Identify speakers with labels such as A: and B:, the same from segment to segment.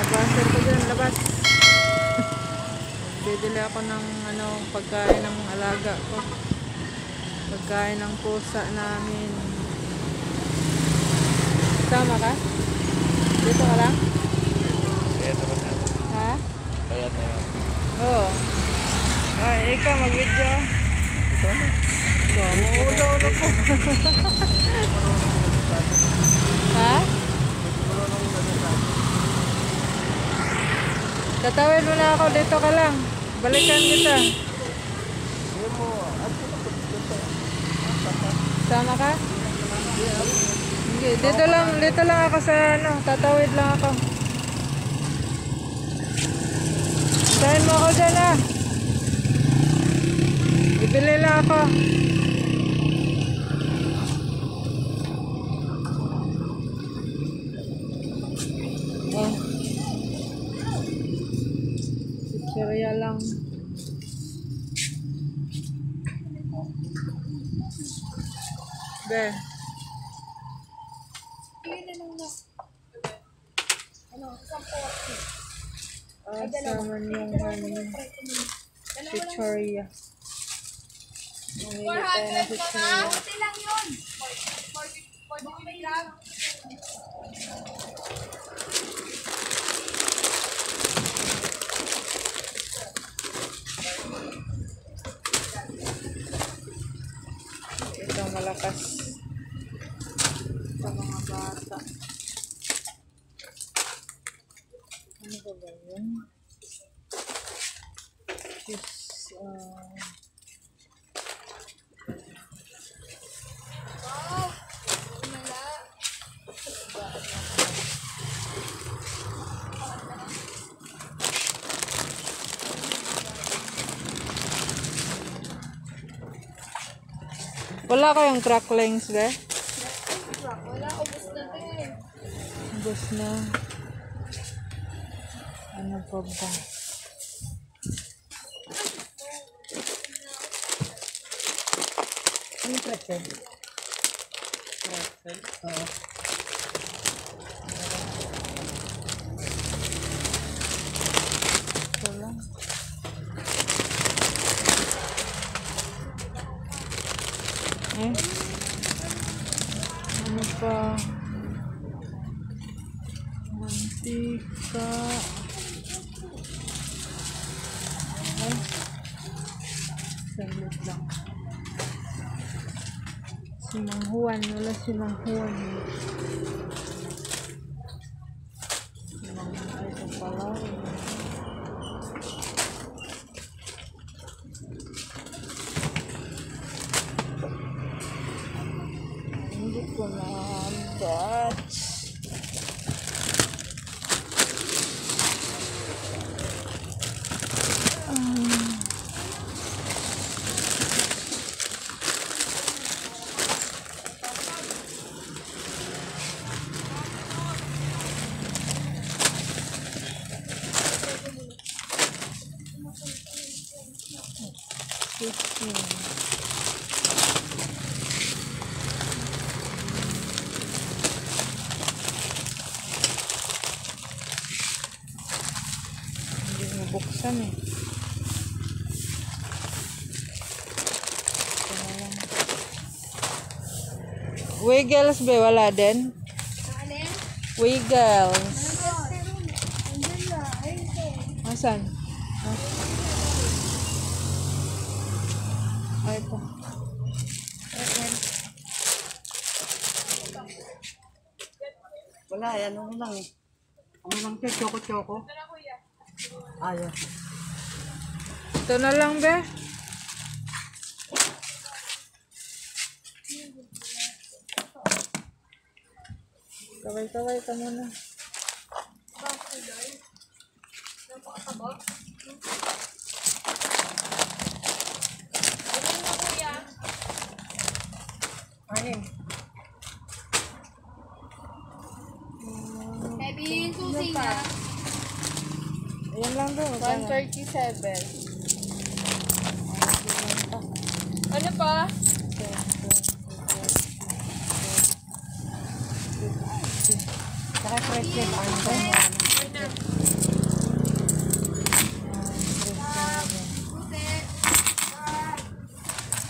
A: Nabasir ko dyan, labas. Bibili ako ng pagkain ng alaga ko. Pagkain ng pusa namin. Sama ka? Dito ka lang?
B: Kaya naman na.
A: Ha?
B: Kaya na yun.
A: Oo. Ay, ikaw mag-video.
B: Ito na.
A: Ulo ko. Ha? Tatawid mo na ako. Dito ka lang. Balikan kita. Sama ka? Hindi. Dito lang ako sa tatawid lang ako. Sahin mo ako dyan ah. Ibili lang ako. Oh. Chicheria lang. Be. Sama niyong chicheria. Mamili tayo ng chicheria.
C: Kunti lang yun. 40 lang.
A: Ito malakas sa mga bata. Ano ba yun? Cheese,
C: Wow! Umala.
A: wala kayong cracklings be?
C: Wala, ubos na din.
A: Ubus na. Ano pa ba? Ano pretzel? Pretzel? Oo. Ito lang. Ano pa? Mantika. Ay. Saglit lang. Si Mang Juan. Wala si Mang Juan. Ay, ito pala. Hindi ko na batch. Hindi mabuksan eh. Ito na lang. Wiggles be, wala din?
C: Alin?
A: Wiggles.
C: Andun na. Ayun ko.
A: Asan? Ay, ito.
D: Wala, yan ano lang eh. Ano lang siya, choco-choco. Ayaw.
A: Ito na lang be. Kaway-kaway ka muna.
D: Ayun.
C: Heavy yung susi niya.
A: Ayan lang daw.
C: 137. Ano pa?
D: Saka Naka-bracelet. Ano ba mo?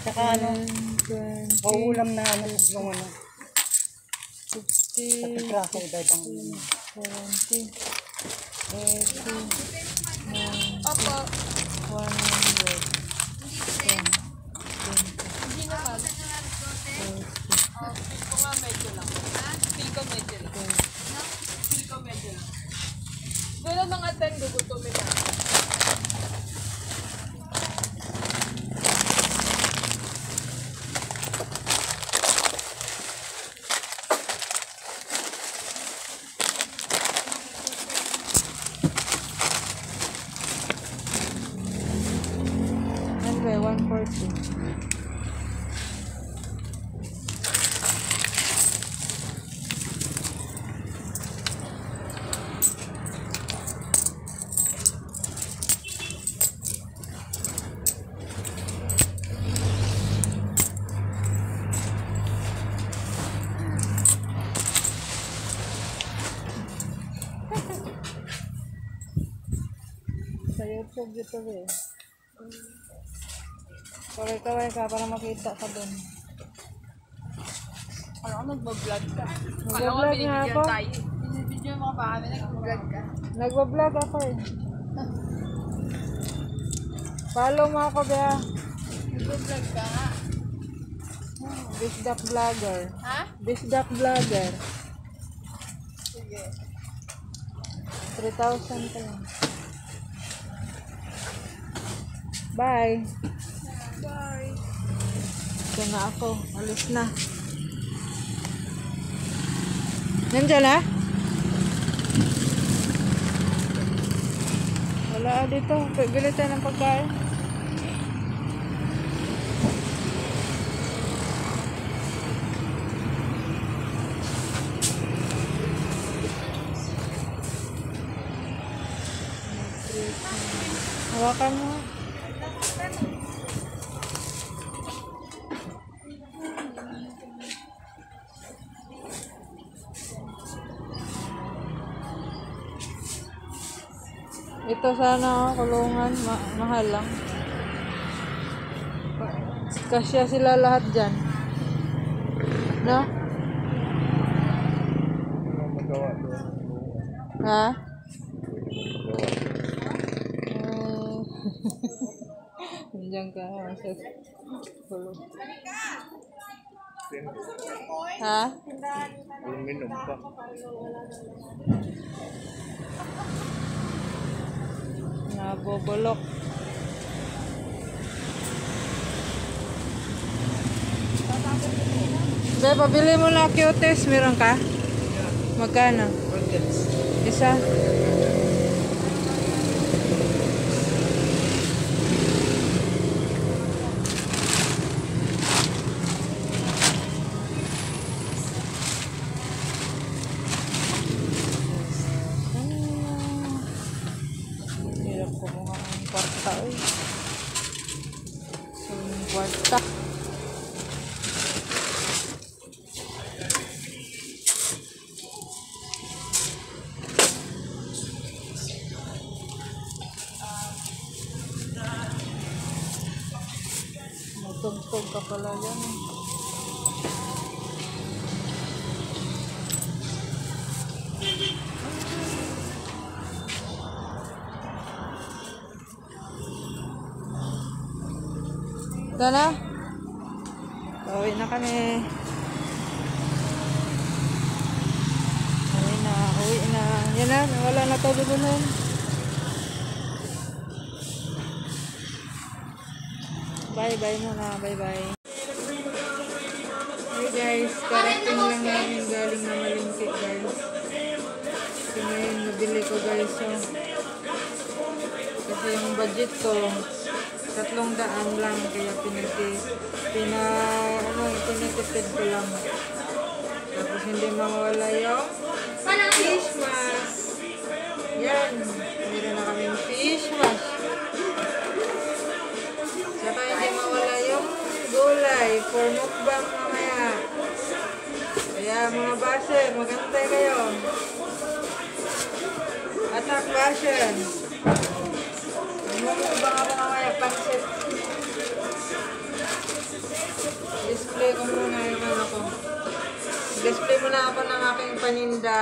D: Tsaka ano, mauulam na ano, yung ano,
A: 60,
D: sa pitraso, iba-ibang
A: 70, 80,
C: Opo.
A: 100,
C: Hindi naman. Feel ko nga medyo lang. Feel ko medyo lang. Feel ko medyo lang. Pero mga 10 gugutumin na.
A: Ano ba, 140. Sa YouTube dito eh. Kaway-kaway ka para makita ka dun.
C: Alam ko nagbablog ka.
A: Nagbablog nga ako.
C: Binibidyo mo pa kami, nagbablog ka.
A: Nagbablog ako eh. Follow mo ako ba?
C: Nagbablog ka nga.
A: Bisdak Vlogger.
C: Ha?
A: Bisdak Vlogger.
C: Sige.
A: 3,000 ka lang. Bye.
C: Bye.
A: Ito na ako. Alis na. Nandiyan na? Wala dito. Bili tayo ng pagkain. Hawakan mo. Ito sana kulungan, mahal lang. Kasya sila lahat dyan. No?
B: Magawa doon.
A: Ha? Nandiyan ka. Sa kulong. Ha?
B: Yung minom pa.
A: Nabubulok. Be, pabili mo na cuties. Meron ka? Magkano? Isa? Hirap kumuha ng kwarta eh. So, yung kwarta. Matugtog ka pala yan eh. Ito na. Uwi na kami. Uwi na. Yan na, wala na to dudunan. Bye-bye muna. Bye-bye. Hey guys, karating lang namin galing na Malingki guys. Kasi ngayon nabili ko guys. So, kasi yung budget ko 300 lang, kaya pinatipid ko lang. Tapos hindi mawala yung fish mask. Yan, meron na kaming fish mask. Saka hindi mawala yung gulay for mukbang mamaya. Kaya mga base, magantay kayo. Russian. Bumubang ako mamaya pansit. Display ko muna yung ano ko. Display muna ako ng aking paninda.